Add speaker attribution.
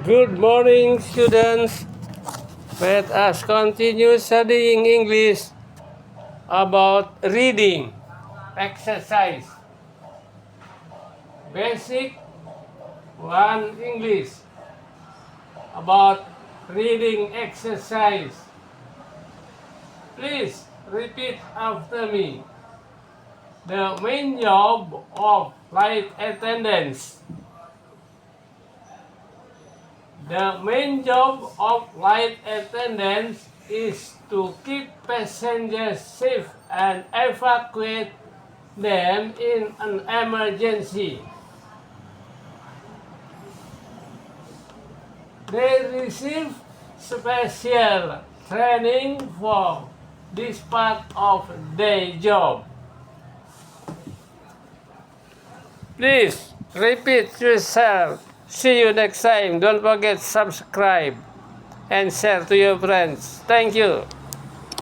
Speaker 1: Good morning, students. Let us continue studying English about reading exercise. Basic 1 English about reading exercise. Please repeat after me. The main job of flight attendants. The main job of flight attendants is to keep passengers safe and evacuate them in an emergency. They receive special training for this part of their job. Please repeat yourself. See you next time. Don't forget subscribe and share to your friends. Thank you.